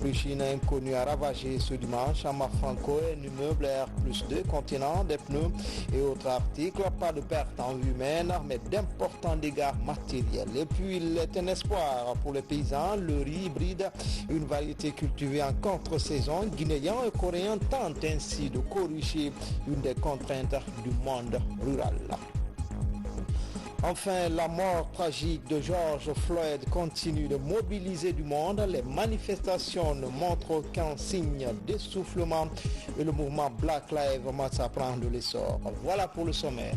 L'origine inconnue a ravagé ce dimanche à Mafranco un immeuble R+2 contenant des pneus et autres articles. Pas de perte en vie humaine, mais d'importants dégâts matériels. Et puis il est un espoir pour les paysans. Le riz hybride, une variété cultivée en contre-saison, guinéen et coréen, tente ainsi de corriger une des contraintes du monde rural. Enfin, la mort tragique de George Floyd continue de mobiliser du monde. Les manifestations ne montrent aucun signe d'essoufflement et le mouvement Black Lives Matter prend de l'essor. Voilà pour le sommaire.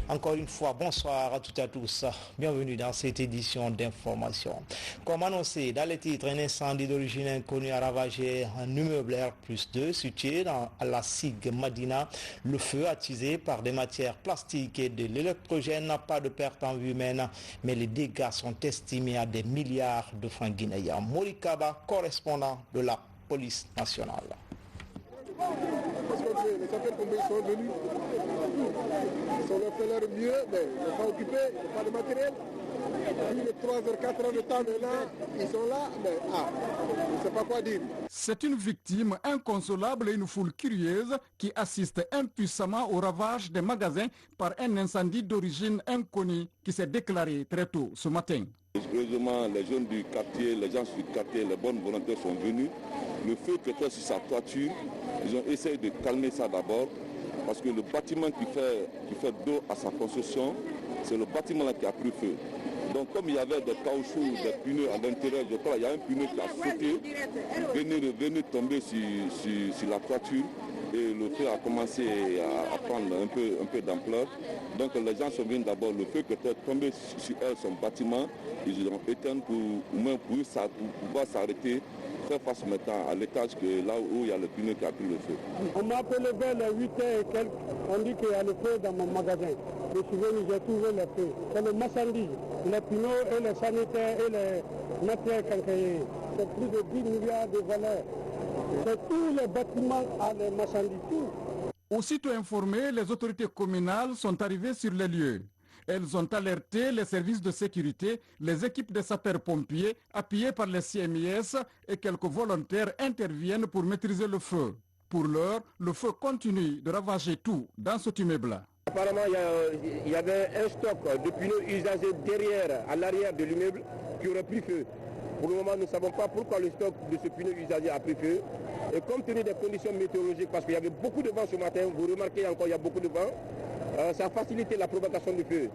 Encore une fois, bonsoir à toutes et à tous. Bienvenue dans cette édition d'information. Comme annoncé dans les titres, un incendie d'origine inconnue a ravagé un immeuble R+2 situé à la SIG Madina. Le feu attisé par des matières plastiques et de l'électrogène. Pas de perte en vie humaine, mais les dégâts sont estimés à des milliards de francs guinéens. Morikaba, correspondant de la police nationale. Les sapeurs-pompiers sont venus. Ils ont fait leur mieux, mais ils ne sont pas occupés, ils n'ont pas de matériel. Plus de 3 heures, 4 heures de temps maintenant, ils sont là, mais je ne sais pas quoi dire. C'est une victime inconsolable et une foule curieuse qui assiste impuissamment au ravage des magasins par un incendie d'origine inconnue qui s'est déclaré très tôt ce matin. Heureusement, les jeunes du quartier, les gens du quartier, les bonnes volontés sont venus. Le feu qui était sur sa toiture, ils ont essayé de calmer ça d'abord, parce que le bâtiment qui fait dos à sa construction, c'est le bâtiment là qui a pris feu. Donc comme il y avait des caoutchoucs, des pneus à l'intérieur, je crois qu'il y a un pneu qui a sauté, venu tomber sur la toiture, et le feu a commencé à prendre un peu d'ampleur. Donc les gens sont venus d'abord, le feu qui était tombé sur son bâtiment, ils l'ont éteint pour pouvoir s'arrêter, faire face maintenant à l'étage là où il y a le pneu qui a pris le feu. On m'a appelé vers les 8h et quelques, on dit qu'il y a le feu dans mon magasin. Je suis venu, j'ai trouvé le feu. C'est le marchandise, les pneus et les sanitaires et les matières quincailleries. C'est plus de 10 milliards de valeur. C'est tous les bâtiments à les marchandises, tout. Aussitôt informées, les autorités communales sont arrivées sur les lieux. Elles ont alerté les services de sécurité, les équipes de sapeurs-pompiers, appuyées par les CMIS, et quelques volontaires interviennent pour maîtriser le feu. Pour l'heure, le feu continue de ravager tout dans cet immeuble. Apparemment, il y avait un stock de pneus usagés derrière, à l'arrière de l'immeuble, qui aurait pris feu. Pour le moment, nous ne savons pas pourquoi le stock de ce pneu usagé a pris feu. Et compte tenu des conditions météorologiques, parce qu'il y avait beaucoup de vent ce matin, vous remarquez encore il y a beaucoup de vent, ça a facilité la provocation du feu.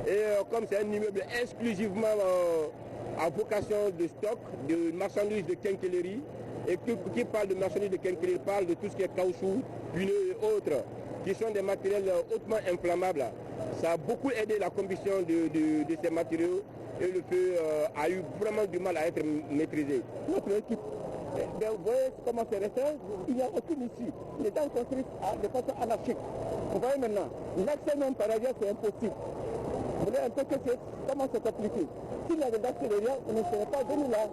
Et comme c'est un immeuble exclusivement à vocation de stock, de marchandises de quincaillerie, et qui parle de marchandises de quincaillerie parle de tout ce qui est caoutchouc, pneus et autres, qui sont des matériels hautement inflammables. Ça a beaucoup aidé la combustion de ces matériaux et le feu a eu vraiment du mal à être maîtrisé. Notre équipe, vous voyez comment c'est resté, il n'y a aucune issue. Les gens construisent de façon anarchique. Vous voyez maintenant, l'accès même par ailleurs c'est impossible. Vous voyez un peu comment c'est compliqué. S'il y avait d'accélération, on ne serait pas venu là.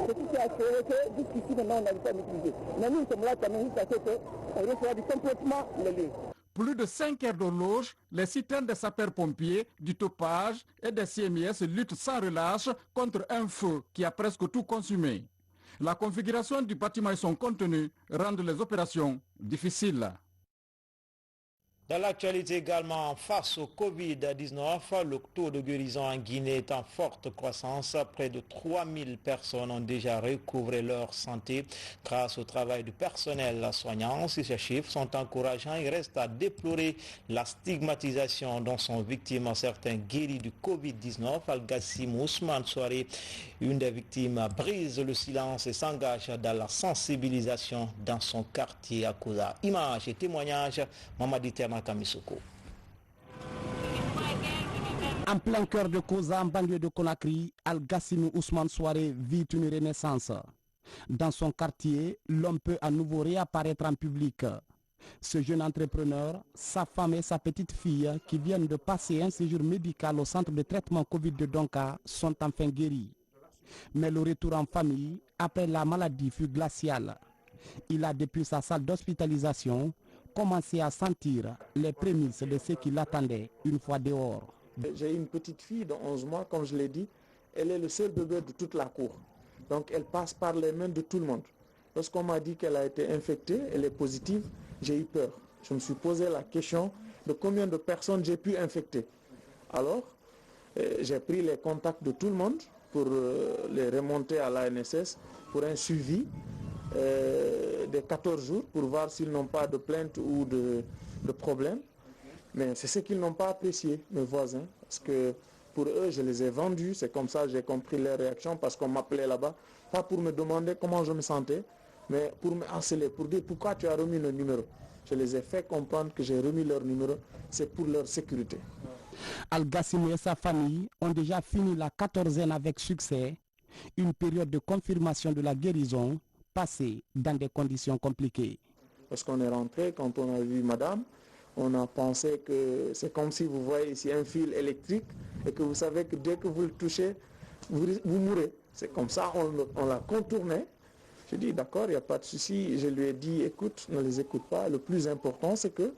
C'est tout qui a fait que jusqu'ici maintenant on n'arrive pas à maîtriser. Mais nous sommes là quand même jusqu'à ce qu'on refroidit complètement les lieux. Plus de 5 heures d'horloge, les citernes des sapeurs-pompiers, du topage et des CMIS luttent sans relâche contre un feu qui a presque tout consumé. La configuration du bâtiment et son contenu rendent les opérations difficiles. Dans l'actualité également, face au Covid-19, le taux de guérison en Guinée est en forte croissance. Près de 3000 personnes ont déjà recouvré leur santé grâce au travail du personnel soignant. Si ces chiffres sont encourageants, il reste à déplorer la stigmatisation dont sont victimes certains guéris du Covid-19. Al-Gassim Ousmane Soare, une des victimes, brise le silence et s'engage dans la sensibilisation dans son quartier à Kouza. Images et témoignages, Mamadi Terna Kamisoko. En plein cœur de Kouza, en banlieue de Conakry, Al-Gassim Ousmane Soare vit une renaissance. Dans son quartier, l'homme peut à nouveau réapparaître en public. Ce jeune entrepreneur, sa femme et sa petite fille qui viennent de passer un séjour médical au centre de traitement Covid de Donka sont enfin guéris. Mais le retour en famille après la maladie fut glacial. Il a depuis sa salle d'hospitalisation commencé à sentir les prémices de ce qui l'attendait une fois dehors. J'ai une petite fille de 11 mois, comme je l'ai dit, elle est le seul bébé de toute la cour. Donc elle passe par les mains de tout le monde. Lorsqu'on m'a dit qu'elle a été infectée, elle est positive, j'ai eu peur. Je me suis posé la question de combien de personnes j'ai pu infecter. Alors, j'ai pris les contacts de tout le monde pour les remonter à l'ANSS pour un suivi de 14 jours pour voir s'ils n'ont pas de plainte ou de problème. Mais c'est ce qu'ils n'ont pas apprécié, mes voisins, parce que pour eux, je les ai vendus. C'est comme ça que j'ai compris leur réaction, parce qu'on m'appelait là-bas, pas pour me demander comment je me sentais, mais pour me harceler, pour dire pourquoi tu as remis le numéro. Je les ai fait comprendre que j'ai remis leur numéro, c'est pour leur sécurité. Al-Gassimou et sa famille ont déjà fini la 14e avec succès, une période de confirmation de la guérison passée dans des conditions compliquées. Lorsqu'on est rentré, quand on a vu madame, on a pensé que c'est comme si vous voyez ici un fil électrique et que vous savez que dès que vous le touchez, vous mourrez. C'est comme ça, on l'a contourné. J'ai dit d'accord, il n'y a pas de souci. Je lui ai dit écoute, ne les écoute pas. Le plus important, c'est que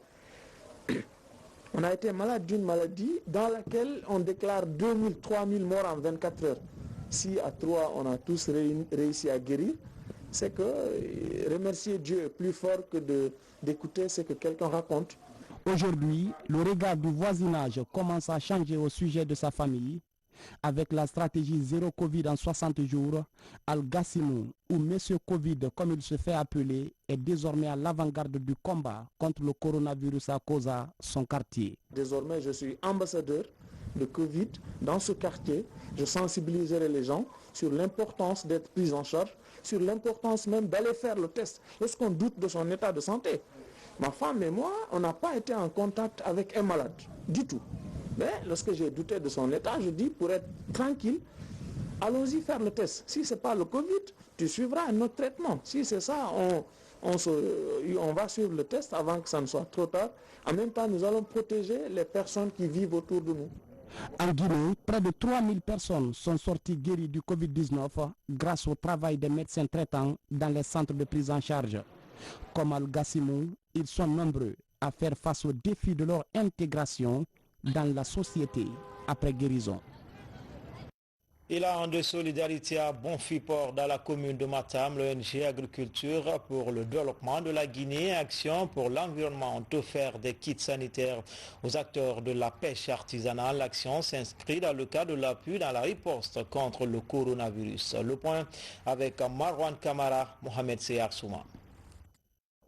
on a été malade d'une maladie dans laquelle on déclare 2000, 3000 morts en 24 heures. Si à 3, on a tous réussi à guérir, c'est que remercier Dieu est plus fort que d'écouter ce que quelqu'un raconte. Aujourd'hui, le regard du voisinage commence à changer au sujet de sa famille. Avec la stratégie zéro Covid en 60 jours, Al-Gassimou, ou Monsieur Covid comme il se fait appeler, est désormais à l'avant-garde du combat contre le coronavirus à cause de son quartier. Désormais, je suis ambassadeur de Covid dans ce quartier. Je sensibiliserai les gens sur l'importance d'être pris en charge, sur l'importance même d'aller faire le test lorsqu'on doute de son état de santé. Ma femme et moi, on n'a pas été en contact avec un malade, du tout. Mais lorsque j'ai douté de son état, je dis, pour être tranquille, allons-y faire le test. Si ce n'est pas le Covid, tu suivras un autre traitement. Si c'est ça, on va suivre le test avant que ça ne soit trop tard. En même temps, nous allons protéger les personnes qui vivent autour de nous. En Guinée, près de 3000 personnes sont sorties guéries du Covid-19 grâce au travail des médecins traitants dans les centres de prise en charge. Comme Al-Gassimou, ils sont nombreux à faire face au défi de leur intégration dans la société après guérison. Il a un de solidarité à Bonfiport dans la commune de Matam, l'ONG Agriculture pour le développement de la Guinée, Action pour l'environnement, offert des kits sanitaires aux acteurs de la pêche artisanale. L'action s'inscrit dans le cadre de l'appui dans la riposte contre le coronavirus. Le point avec Marwan Kamara, Mohamed Seyar Souma.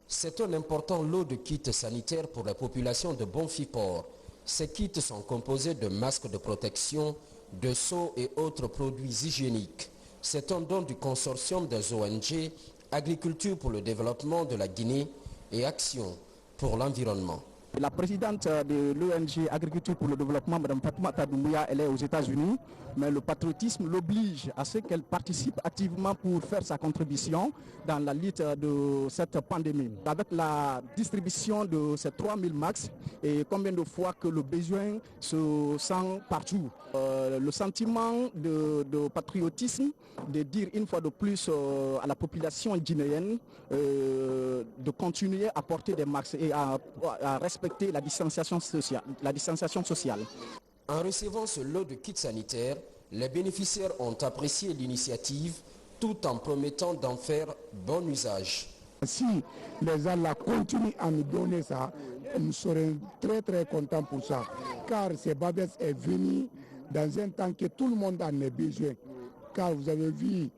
C'est un important lot de kits sanitaires pour la population de Bonfiport. Ces kits sont composés de masques de protection, de seaux et autres produits hygiéniques. C'est un don du consortium des ONG Agriculture pour le développement de la Guinée et Action pour l'environnement. La présidente de l'ONG Agriculture pour le développement, Mme Fatoumata Doumbouya, elle est aux États-Unis, mais le patriotisme l'oblige à ce qu'elle participe activement pour faire sa contribution dans la lutte de cette pandémie. Avec la distribution de ces 3000 max et combien de fois que le besoin se sent partout. Le sentiment de patriotisme, de dire une fois de plus à la population guinéenne de continuer à porter des masques et à respecter la distanciation sociale. En recevant ce lot de kits sanitaires, les bénéficiaires ont apprécié l'initiative tout en promettant d'en faire bon usage. Si les gens continuent à nous donner ça, nous serons très très contents pour ça. Car ces babettes est venu dans un temps que tout le monde en a besoin. Car vous avez vu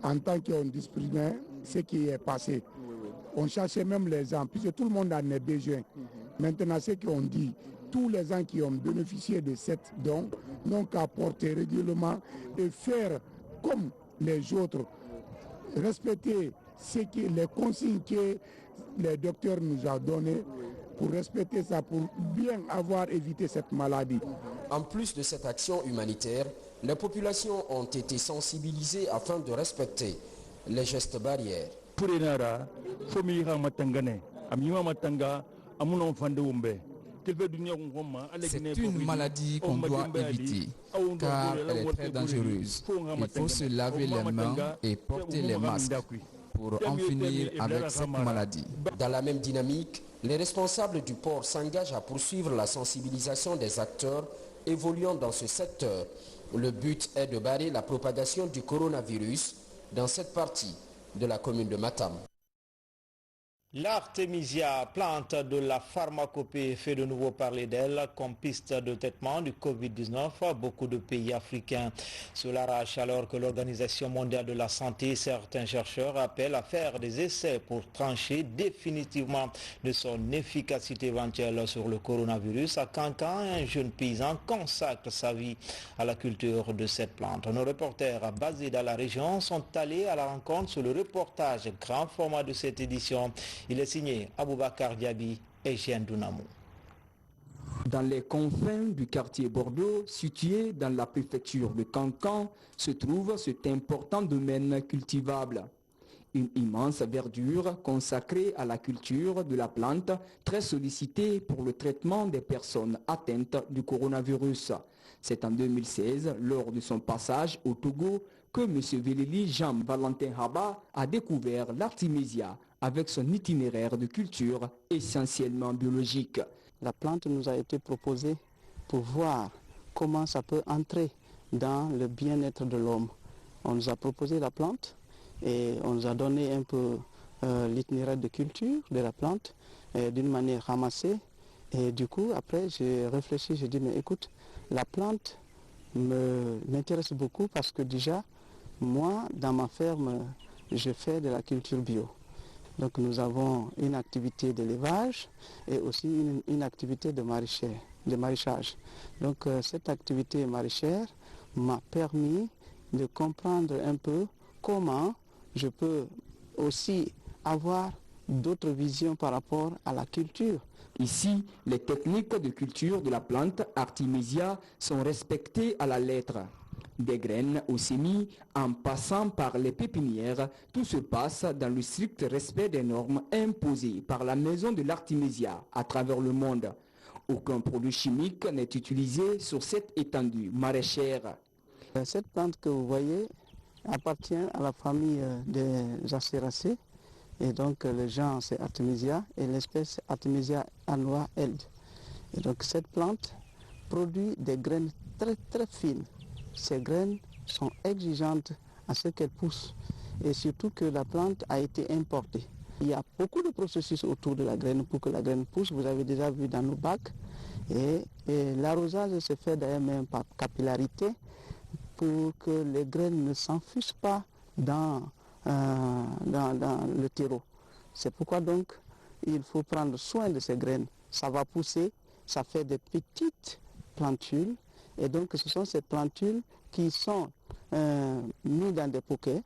en tant qu'on distribuait ce qui est passé. On cherchait même les gens, puisque tout le monde en a besoin. Maintenant, ce qu'on dit, tous les gens qui ont bénéficié de cette don n'ont qu'à porter régulièrement et faire comme les autres, respecter les consignes que les docteurs nous ont données pour respecter ça, pour bien avoir évité cette maladie. En plus de cette action humanitaire, les populations ont été sensibilisées afin de respecter les gestes barrières. C'est une maladie qu'on doit éviter car elle est très dangereuse. Il faut se laver les mains et porter les masques pour en finir avec cette maladie. Dans la même dynamique, les responsables du port s'engagent à poursuivre la sensibilisation des acteurs évoluant dans ce secteur. Le but est de barrer la propagation du coronavirus dans cette partie de la commune de Matam. L'artémisia, plante de la pharmacopée, fait de nouveau parler d'elle comme piste de traitement du Covid-19 à beaucoup de pays africains. Sur l'arrache, alors que l'Organisation mondiale de la santé et certains chercheurs appellent à faire des essais pour trancher définitivement de son efficacité éventuelle sur le coronavirus, à Kankan, un jeune paysan consacre sa vie à la culture de cette plante. Nos reporters basés dans la région sont allés à la rencontre sur le reportage grand format de cette édition. Il est signé Aboubakar Diaby et Jean Dounamou. Dans les confins du quartier Bordeaux, situé dans la préfecture de Kankan, se trouve cet important domaine cultivable. Une immense verdure consacrée à la culture de la plante, très sollicitée pour le traitement des personnes atteintes du coronavirus. C'est en 2016, lors de son passage au Togo, que M. Vélili Jean-Valentin Haba a découvert l'artémisia avec son itinéraire de culture essentiellement biologique. La plante nous a été proposée pour voir comment ça peut entrer dans le bien-être de l'homme. On nous a proposé la plante et on nous a donné un peu l'itinéraire de culture de la plante d'une manière ramassée. Et du coup, après, j'ai réfléchi, j'ai dit, mais écoute, la plante m'intéresse beaucoup parce que déjà, moi, dans ma ferme, je fais de la culture bio. Donc nous avons une activité d'élevage et aussi une activité de maraîchage. Donc cette activité maraîchère m'a permis de comprendre un peu comment je peux aussi avoir d'autres visions par rapport à la culture. Ici, les techniques de culture de la plante artémisia sont respectées à la lettre. Des graines aux semis, en passant par les pépinières, tout se passe dans le strict respect des normes imposées par la maison de l'artémisia à travers le monde. Aucun produit chimique n'est utilisé sur cette étendue maraîchère. Cette plante que vous voyez appartient à la famille des Acéracées. Et donc le genre c'est Artémisia et l'espèce Artémisia annua Eld. Et donc cette plante produit des graines très très fines. Ces graines sont exigeantes à ce qu'elles poussent et surtout que la plante a été importée. Il y a beaucoup de processus autour de la graine pour que la graine pousse, vous avez déjà vu dans nos bacs. Et l'arrosage se fait d'ailleurs même par capillarité pour que les graines ne s'enfuient pas dans le terreau. C'est pourquoi donc il faut prendre soin de ces graines. Ça va pousser, ça fait des petites plantules. Et donc ce sont ces plantules qui sont mises dans des poquets.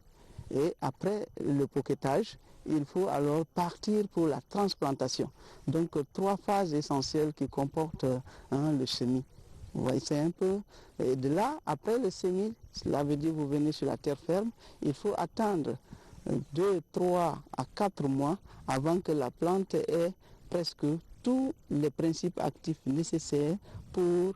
Et après le poquetage, il faut alors partir pour la transplantation. Donc 3 phases essentielles qui comportent le semis. Vous voyez, c'est un peu... Et de là, après le semis, cela veut dire que vous venez sur la terre ferme, il faut attendre 2, 3 à 4 mois avant que la plante ait presque tous les principes actifs nécessaires pour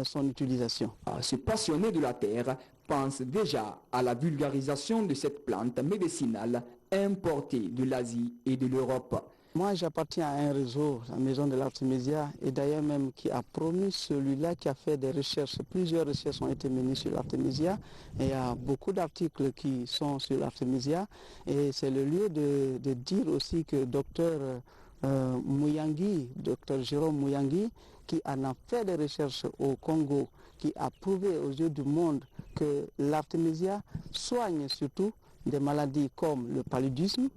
son utilisation. Ce passionné de la terre pense déjà à la vulgarisation de cette plante médicinale importée de l'Asie et de l'Europe. Moi, j'appartiens à un réseau, la Maison de l'Artémisia, et d'ailleurs même qui a promu celui-là, qui a fait des recherches. Plusieurs recherches ont été menées sur l'Artémisia. Et il y a beaucoup d'articles qui sont sur l'Artémisia. Et c'est le lieu de dire aussi que docteur Muyangi, docteur Jérôme Muyangi, qui en a fait des recherches au Congo, qui a prouvé aux yeux du monde que l'Artémisia soigne surtout des maladies comme le paludisme,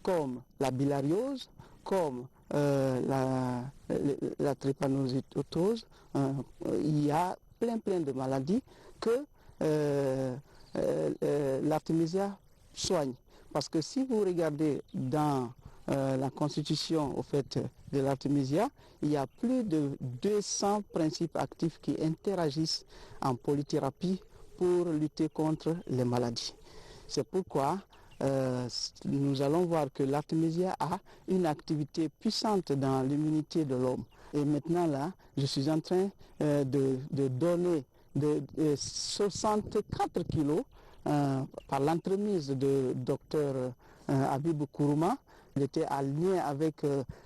comme la bilariose, comme la drépanocytose. Il y a plein de maladies que l'Artémisia soigne. Parce que si vous regardez dans la constitution au fait de l'Artémisia, il y a plus de 200 principes actifs qui interagissent en polythérapie pour lutter contre les maladies. C'est pourquoi nous allons voir que l'Artémisia a une activité puissante dans l'immunité de l'homme. Et maintenant là, je suis en train de donner 64 kilos par l'entremise de docteur Habib Kourouma. Il était aligné avec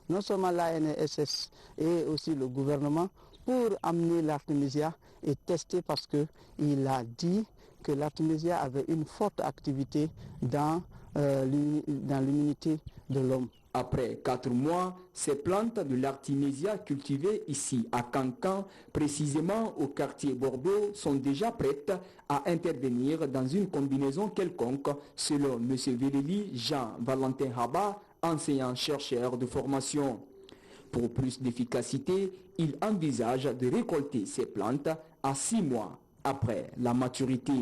non seulement l'ANSS et aussi le gouvernement pour amener l'Artémisia et tester parce qu'il a dit que l'artémisia avait une forte activité dans l'immunité de l'homme. Après 4 mois, ces plantes de l'artémisia cultivées ici à Cancan, précisément au quartier Bordeaux, sont déjà prêtes à intervenir dans une combinaison quelconque, selon M. Véléli Jean-Valentin Haba, enseignant-chercheur de formation. Pour plus d'efficacité, il envisage de récolter ces plantes à 6 mois après la maturité.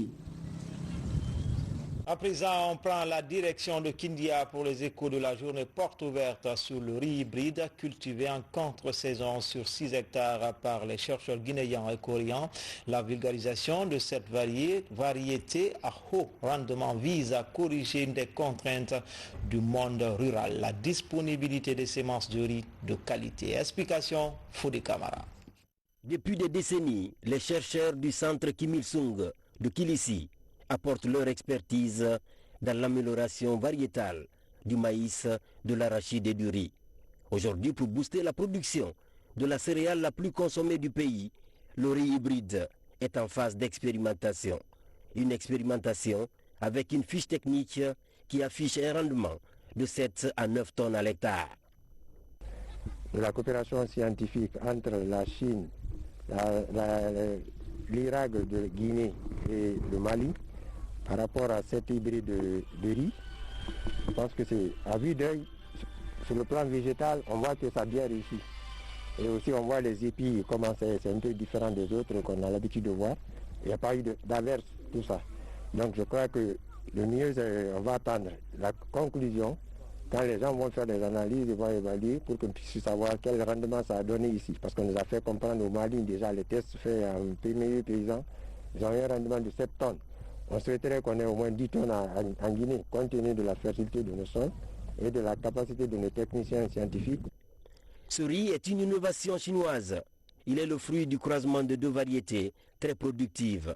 À présent, on prend la direction de Kindia pour les échos de la journée porte ouverte sur le riz hybride cultivé en contre-saison sur 6 hectares par les chercheurs guinéens et coréens. La vulgarisation de cette variété à haut rendement vise à corriger une des contraintes du monde rural, la disponibilité des semences de riz de qualité. Explication, Fodé Camara. Depuis des décennies, les chercheurs du centre Kim Il-sung de Kilissi apportent leur expertise dans l'amélioration variétale du maïs, de l'arachide et du riz. Aujourd'hui, pour booster la production de la céréale la plus consommée du pays, le riz hybride est en phase d'expérimentation. Une expérimentation avec une fiche technique qui affiche un rendement de 7 à 9 tonnes à l'hectare. La coopération scientifique entre la Chine, l'Irak de Guinée et le Mali par rapport à cet hybride de riz, je pense que c'est à vue d'œil, sur le plan végétal, on voit que ça a bien réussi. Et aussi on voit les épis, comment c'est un peu différent des autres qu'on a l'habitude de voir. Il n'y a pas eu d'averse, tout ça. Donc je crois que le mieux, on va attendre la conclusion. Quand les gens vont faire des analyses, ils vont évaluer pour qu'on puisse savoir quel rendement ça a donné ici. Parce qu'on nous a fait comprendre au Mali, déjà les tests faits en PME paysans, ils ont eu un rendement de 7 tonnes. On souhaiterait qu'on ait au moins 10 tonnes en Guinée, compte tenu de la fertilité de nos sols et de la capacité de nos techniciens scientifiques. Ce riz est une innovation chinoise. Il est le fruit du croisement de 2 variétés très productives.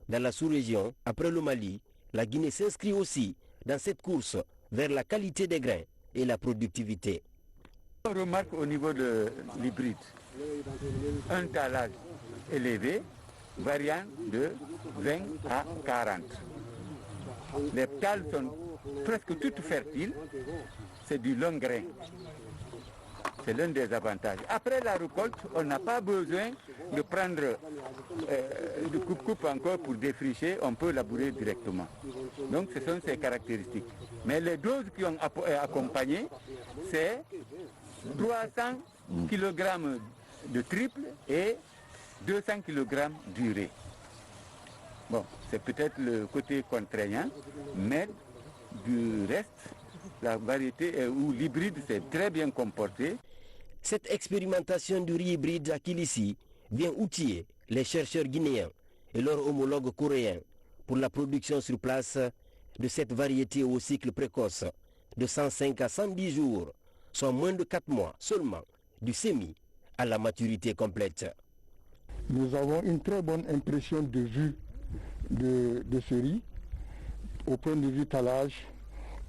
Dans la sous-région, après le Mali, la Guinée s'inscrit aussi dans cette course vers la qualité des grains et la productivité. On remarque au niveau de l'hybride un talage élevé variant de 20 à 40. Les tales sont presque toutes fertiles, c'est du long grain. C'est l'un des avantages. Après la récolte, on n'a pas besoin de prendre de coupe-coupe encore pour défricher, on peut labourer directement. Donc ce sont ses caractéristiques. Mais les doses qui ont accompagné, c'est 300 kg de triple et 200 kg d'urée. Bon, c'est peut-être le côté contraignant, mais du reste, la variété ou l'hybride s'est très bien comporté. Cette expérimentation du riz hybride à Kilissi vient outiller les chercheurs guinéens et leurs homologues coréens pour la production sur place de cette variété au cycle précoce de 105 à 110 jours, soit moins de 4 mois seulement du semis à la maturité complète. Nous avons une très bonne impression de vue de ce riz, au point de vue talage,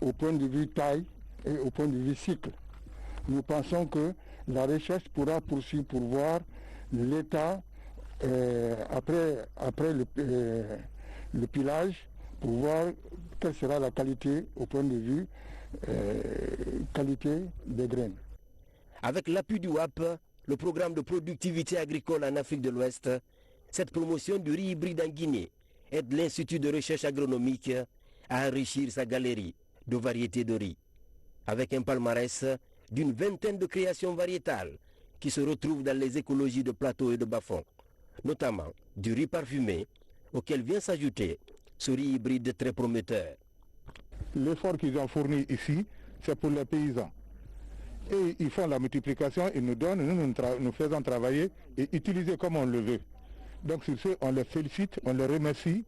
au point de vue taille et au point de vue cycle. Nous pensons que la recherche pourra poursuivre pour voir l'état après le pilage, pour voir quelle sera la qualité au point de vue qualité des graines. Avec l'appui du WAP, le programme de productivité agricole en Afrique de l'Ouest, cette promotion du riz hybride en Guinée aide l'Institut de recherche agronomique à enrichir sa galerie de variétés de riz, avec un palmarès d'une vingtaine de créations variétales qui se retrouvent dans les écologies de Plateau et de Bas-Fond, notamment du riz parfumé, auquel vient s'ajouter ce riz hybride très prometteur. L'effort qu'ils ont fourni ici, c'est pour les paysans. Et ils font la multiplication, ils nous donnent, nous faisons travailler et utiliser comme on le veut. Donc sur ce, on les félicite, on les remercie,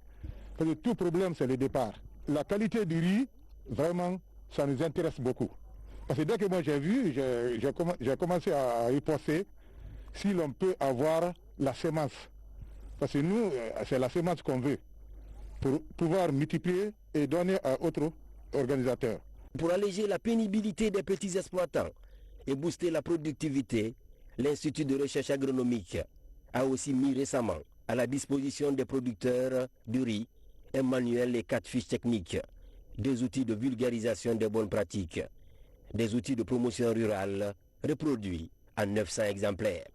parce que tout problème, c'est le départ. La qualité du riz, vraiment, ça nous intéresse beaucoup. Parce que dès que moi j'ai vu, j'ai commencé à y penser si l'on peut avoir la semence. Parce que nous, c'est la semence qu'on veut, pour pouvoir multiplier et donner à autres organisateurs. Pour alléger la pénibilité des petits exploitants et booster la productivité, l'Institut de recherche agronomique a aussi mis récemment à la disposition des producteurs du riz un manuel et 4 fiches techniques, des outils de vulgarisation des bonnes pratiques, des outils de promotion rurale reproduits en 900 exemplaires.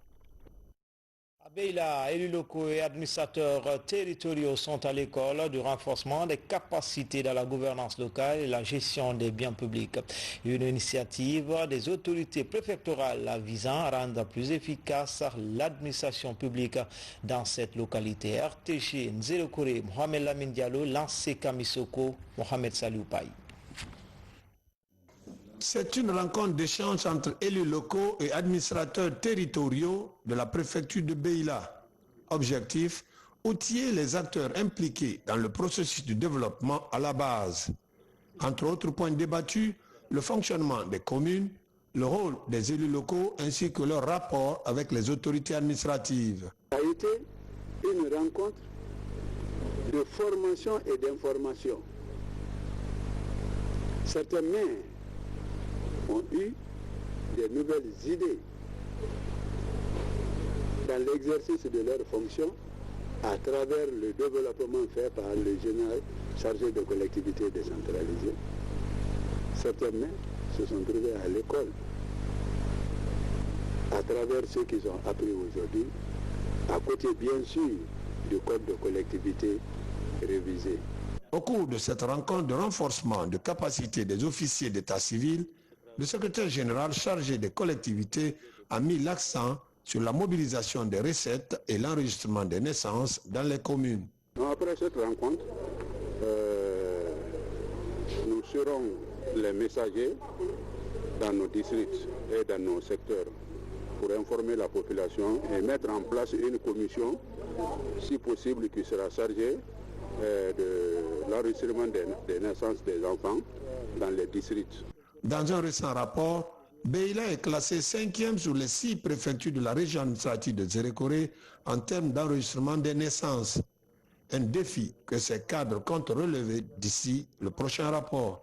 À Beila, élus locaux et administrateurs territoriaux sont à l'école du renforcement des capacités dans la gouvernance locale et la gestion des biens publics. Une initiative des autorités préfectorales visant à rendre plus efficace l'administration publique dans cette localité. RTG Nzérekore, Mohamed Lamine Diallo, Lancé Kamisoko, Mohamed Saliou Paye. C'est une rencontre d'échange entre élus locaux et administrateurs territoriaux de la préfecture de Beila. Objectif, outiller les acteurs impliqués dans le processus du développement à la base. Entre autres points débattus, le fonctionnement des communes, le rôle des élus locaux ainsi que leur rapport avec les autorités administratives. Ça a été une rencontre de formation et d'information. Certains maires ont eu des nouvelles idées dans l'exercice de leurs fonctions à travers le développement fait par le général chargé de collectivités décentralisées. Certains maires se sont trouvés à l'école à travers ce qu'ils ont appris aujourd'hui, à côté bien sûr du code de collectivité révisé. Au cours de cette rencontre de renforcement de capacité des officiers d'état civil, le secrétaire général chargé des collectivités a mis l'accent sur la mobilisation des recettes et l'enregistrement des naissances dans les communes. Après cette rencontre, nous serons les messagers dans nos districts et dans nos secteurs pour informer la population et mettre en place une commission, si possible, qui sera chargée de l'enregistrement des naissances des enfants dans les districts. Dans un récent rapport, Beila est classé 5e sur les 6 préfectures de la région administrative de Nzérekore en termes d'enregistrement des naissances. Un défi que ces cadres comptent relever d'ici le prochain rapport.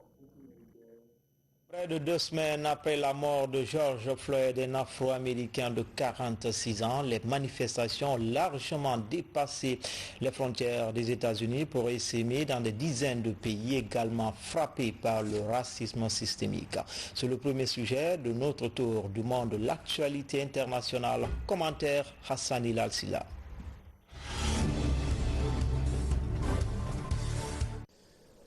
Près de 2 semaines après la mort de George Floyd, un Afro-Américain de 46 ans, les manifestations ont largement dépassé les frontières des États-Unis pour essaimer dans des dizaines de pays également frappés par le racisme systémique. C'est le premier sujet de notre tour du monde de l'actualité internationale. Commentaire Hassan Al-Silla.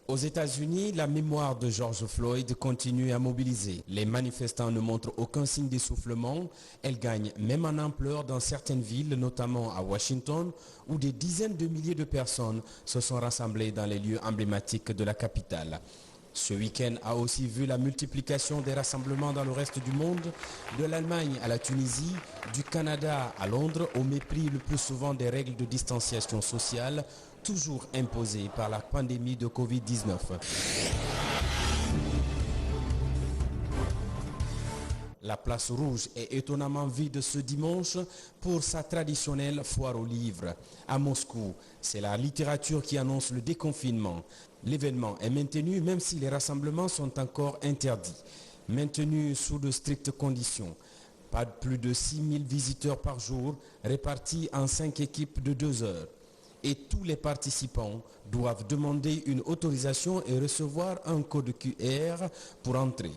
Aux États-Unis, la mémoire de George Floyd continue à mobiliser. Les manifestants ne montrent aucun signe d'essoufflement. Elle gagne même en ampleur dans certaines villes, notamment à Washington, où des dizaines de milliers de personnes se sont rassemblées dans les lieux emblématiques de la capitale. Ce week-end a aussi vu la multiplication des rassemblements dans le reste du monde, de l'Allemagne à la Tunisie, du Canada à Londres, au mépris le plus souvent des règles de distanciation sociale, toujours imposées par la pandémie de Covid-19. La place rouge est étonnamment vide ce dimanche pour sa traditionnelle foire aux livres. À Moscou, c'est la littérature qui annonce le déconfinement. L'événement est maintenu même si les rassemblements sont encore interdits. Maintenu sous de strictes conditions. Pas plus de 6000 visiteurs par jour répartis en 5 équipes de 2 heures. Et tous les participants doivent demander une autorisation et recevoir un code QR pour entrer.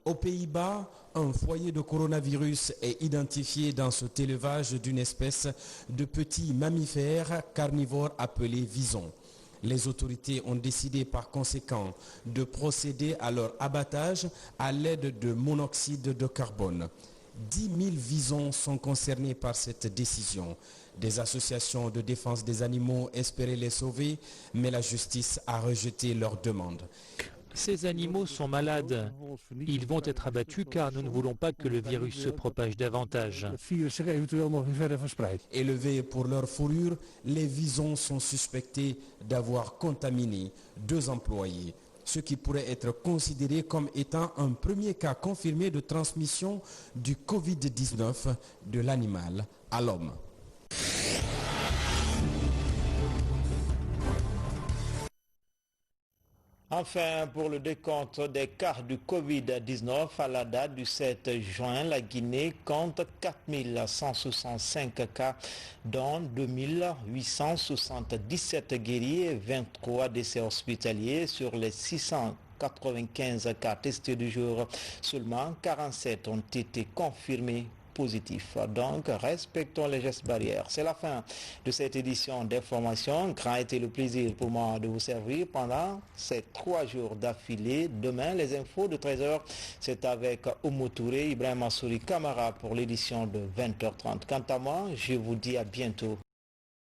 Aux Pays-Bas, un foyer de coronavirus est identifié dans cet élevage d'une espèce de petits mammifères carnivores appelés visons. Les autorités ont décidé par conséquent de procéder à leur abattage à l'aide de monoxyde de carbone. 10 000 visons sont concernés par cette décision. Des associations de défense des animaux espéraient les sauver, mais la justice a rejeté leur demande. Ces animaux sont malades. Ils vont être abattus car nous ne voulons pas que le virus se propage davantage. Élevés pour leur fourrure, les visons sont suspectés d'avoir contaminé 2 employés, ce qui pourrait être considéré comme étant un premier cas confirmé de transmission du Covid-19 de l'animal à l'homme. Enfin, pour le décompte des cas du Covid-19, à la date du 7 juin, la Guinée compte 4165 cas, dont 2877 guéris et 23 décès hospitaliers sur les 695 cas testés du jour. Seulement 47 ont été confirmés positifs. Donc, respectons les gestes barrières. C'est la fin de cette édition d'information. Grand a été le plaisir pour moi de vous servir pendant ces 3 jours d'affilée. Demain, les infos de 13h, c'est avec Oumou Touré, Ibrahim Assouri Kamara pour l'édition de 20h30. Quant à moi, je vous dis à bientôt.